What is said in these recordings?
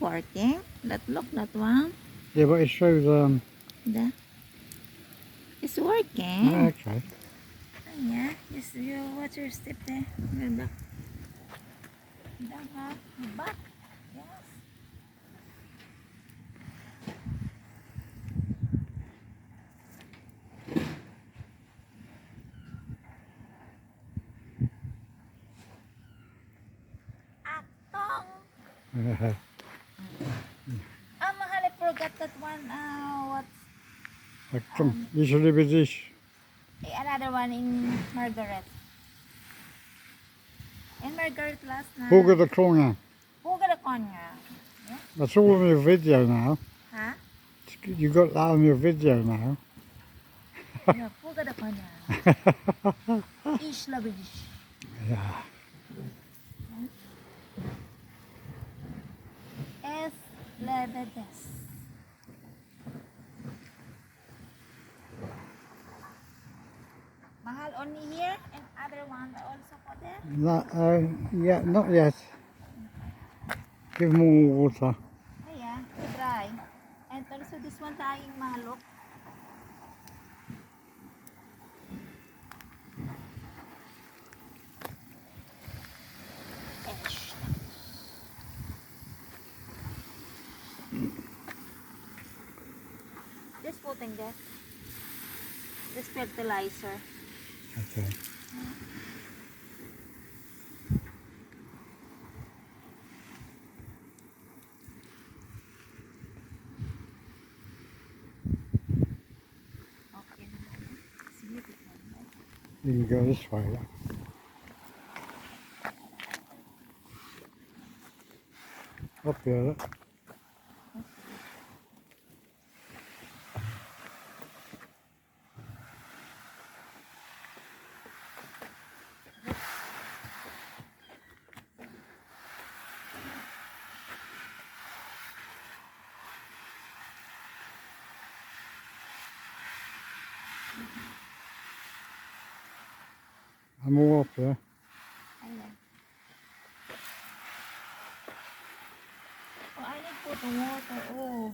working? Look, that one. Yeah, but it shows, It's working. okay. Yeah, just you watch your step there. Your back. Back. Yes. Atong. Mahal, I forgot that one. Usually with this. Another one in Margaret. In Margaret last night. Hugger the corner. Huwag na konya. That's all on your video now. Ha? You got that on your video now. Yeah, huwag na konya. Ish labish. Yeah. Es lebedes. Mahal only here and other one also for there? That, yeah, not yet. Give more water. Oh yeah, dry. And also this one tayong mahalok. Just putting this fertilizer. Okay. Okay. It's beautiful. You can go this way. Up here, look. I'm all up here. Ayan. Oh, I need to put the water. Oh.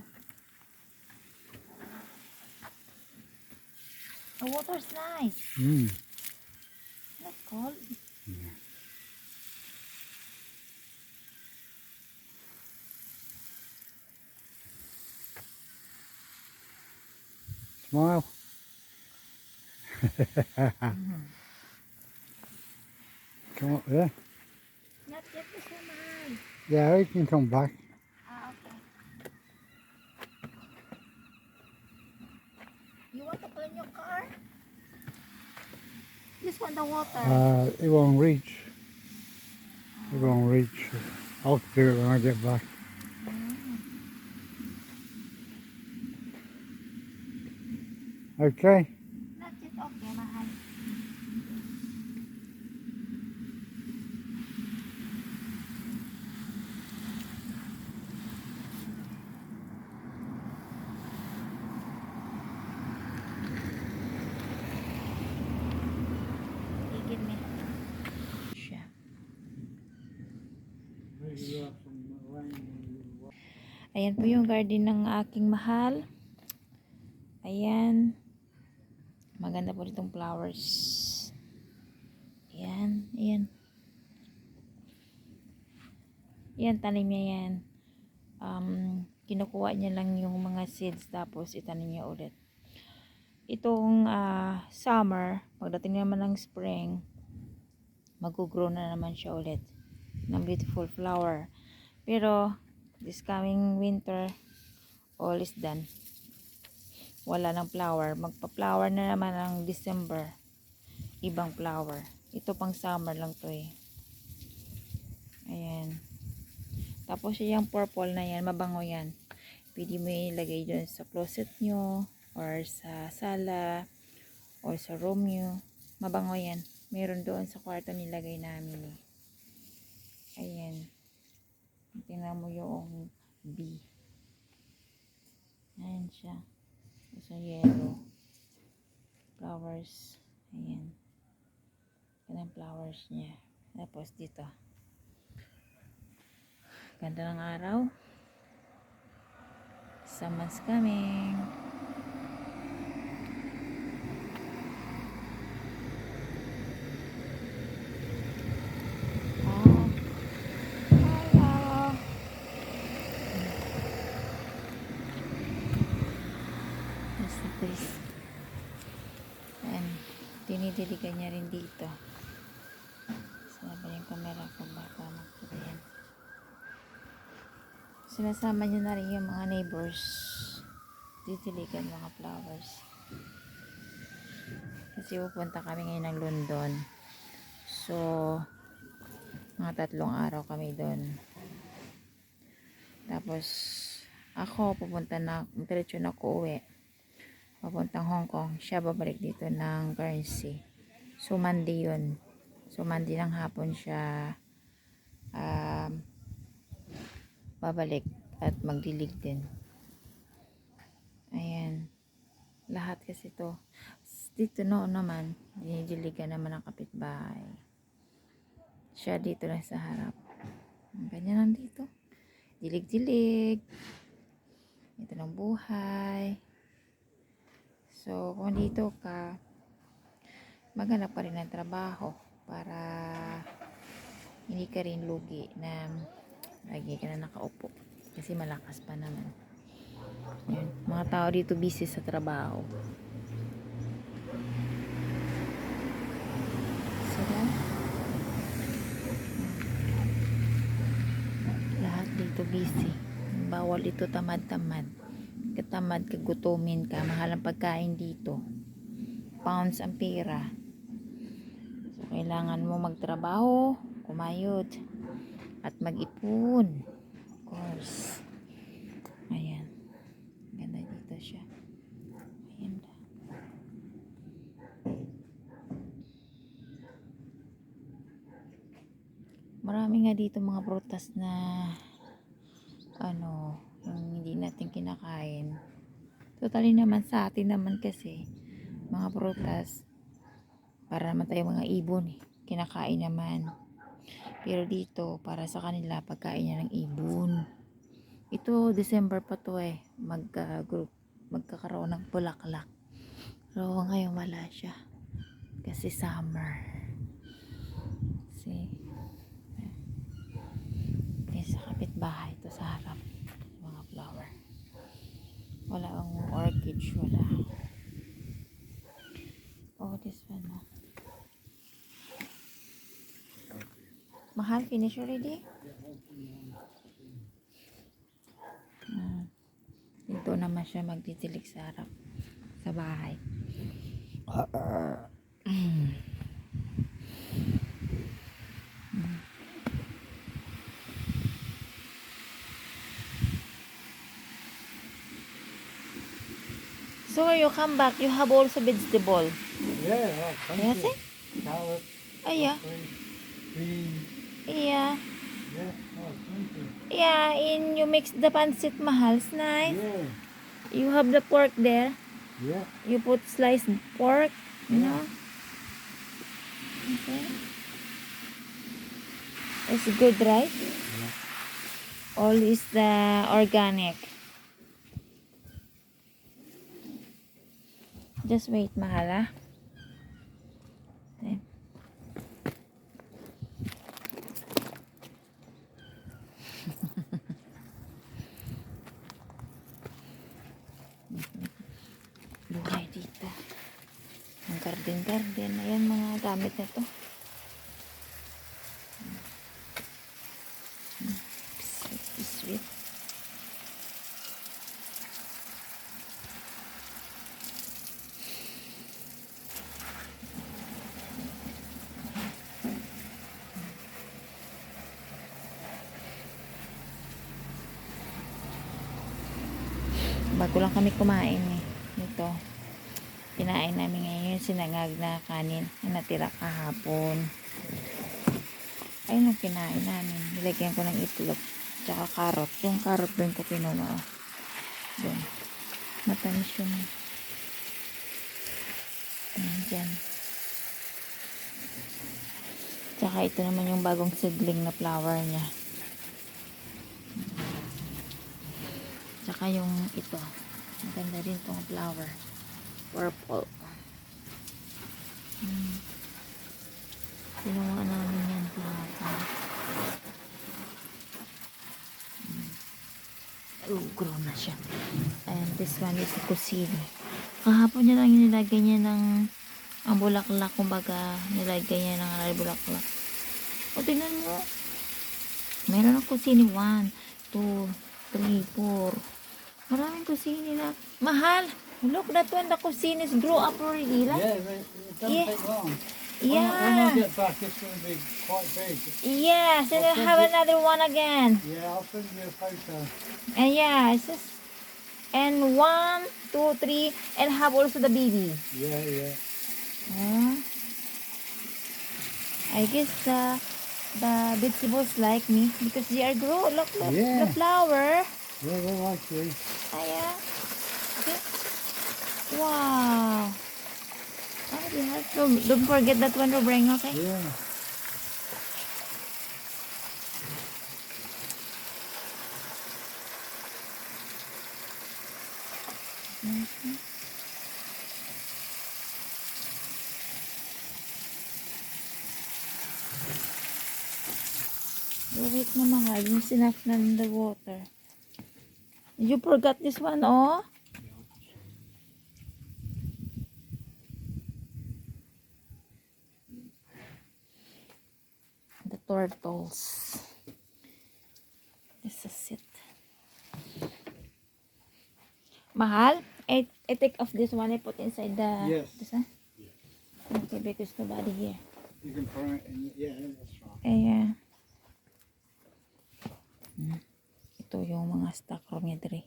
The water's nice. Not cold. Smile. Come up there. Not yet this one, mahal. Yeah, you can come back. Okay. You want to clean your car? Just want the water. It won't reach. It won't reach. I'll do it when I get back. Okay. Not yet okay, mahal. Give me. Siya. Ayan po yung garden ng aking mahal. Ayan. Maganda po itong flowers. Ayan. Ayan. Ayan, tanim niya yan. Kinukuha niya lang yung mga seeds tapos itanim niya ulit. Itong summer, pagdating naman ng spring, mag-grow na naman siya ulit ng beautiful flower. Pero this coming winter, all is done. Wala ng flower. Magpa-flower na naman ng December. Ibang flower. Ito pang summer lang to eh. Ayan. Tapos yung purple na yan, mabango yan. Pwede mo ilagay dun sa closet nyo, or sa sala, or sa room nyo. Mabango yan. Meron doon sa kwarto nilagay namin eh. Ayan. Tingnan mo yung bee. Ayan siya. Sa yellow. Flowers. Ayan. Yan ang flowers niya. Tapos dito. Ganda ng araw. Someone's coming. Ah, hello. Yes, please. And dinidiligan niya rin dito. Sinabi yung camera ko baka makita yan. Sinasama niya na rin yung mga neighbors. Didiligan mga flowers. Kasi pupunta kami ngayon ng London. So, mga 3 araw kami doon. Tapos, ako pupunta na, diretso na ako uwi. Papuntang Hong Kong. Siya babalik dito ng Guernsey. So, Monday yun. So, Monday ng hapon siya babalik at magdilig din. Ayan. Lahat kasi to. Dito naman, dinidiligan naman ang kapitbahay. Siya dito lang sa harap. Ganyan lang dito. Dilig-dilig. Ito ng buhay. So, kung dito ka, maghanap pa rin ng trabaho para hindi ka rin lugi na lagi ka na nakaupo. Kasi malakas pa naman. Yun. Mga tao dito busy sa trabaho. Sila. Lahat dito busy. Bawal ito tamad-tamad. Katamad, kagutumin ka. Mahal ang pagkain dito. Pounds ang pera. So, kailangan mo magtrabaho, kumayod, at mag-ipon. Of course. Ayan. Ganda dito siya. Ayan. Marami nga dito mga prutas na yung hindi natin kinakain. Totally naman sa atin naman kasi mga prutas para naman tayo mga ibon kinakain naman. Pero dito para sa kanila pagkain niya ng ibon. Ito December pa to magkakaroon ng bulaklak. Pero ngayon wala siya kasi summer. See? Sa kapitbahay ito sa harap mga flower. Wala ang orchids, wala. Oh, this one. Mahal, finish already? Dito naman siya magtitilig sa harap sa bahay. So when you come back, you have also vegetable. Yeah, Yes, eh? carrot, Oh, yeah. beans. Yeah. Yeah, thank you. Yeah, and you mix the pancit mahal. It's nice. Yeah, You have the pork there. yeah. You put sliced pork, you know. Okay. It's good, right? All is the organic. Just wait, mahal, ah. Okay. Buhay dito. Ang garden. Ayan mga gamit na to. Sweet. Bago lang kami kumain nito. Kinain namin ngayon yung sinangag na kanin na natira kahapon. Ayun ang kinain namin. Nilagyan ko ng itlog tsaka carrot. Yung carrot doon ko kinuha. Doon. Matamis yun. Ayan dyan. Tsaka ito naman yung bagong seedling na flower niya. Tsaka Tsaka yung ito. Maganda rin tong flower. Purple. Ginawa namin yan kahapon. Grow na siya. And this one is the kusini. Kahapon niya lang nilagay niya ng ang bulaklak. Kumbaga, nilagay niya ng bulaklak. O, tingnan mo. Meron ng kusini. 1, 2, 3, 4. Maraming kusini na. Mahal! Look, that one, the kusinis grow up already. Like, Yeah, but it doesn't Yeah. take long. yeah. When I get back, it's going to be quite big. Yes, and I I'll have send another one again. Yeah, I'll send you a photo. And yeah, it's just, and 1, 2, 3, and have also the baby. Yeah, yeah. I guess the vegetables like me because they are grow. Look, Yeah. the flower. Yeah, they like you. Yeah. Okay. Wow. Oh, they have don't forget that one to bring, okay? Yeah. Wait na mahal, yung sinaf na the water. You forgot this one, oh? The turtles. This is it. Mahal, I take off this one, I put inside the... Yes. This one? Okay, because nobody here. You can put it in. Yeah, that's right. Ayan. Ito yung mga stock room niya dire.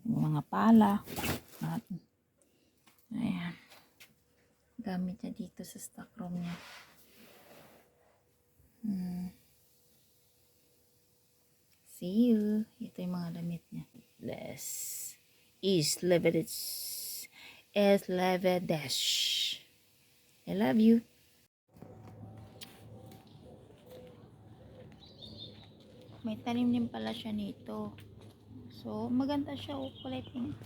Yung mga pala. At, ayan. Gamit niya dito sa stock room niya. See you. Ito yung mga damit niya. This is Levidas. Es Levidas. I love you. May tanim din pala siya nito. So, maganda siya. Kulay pink.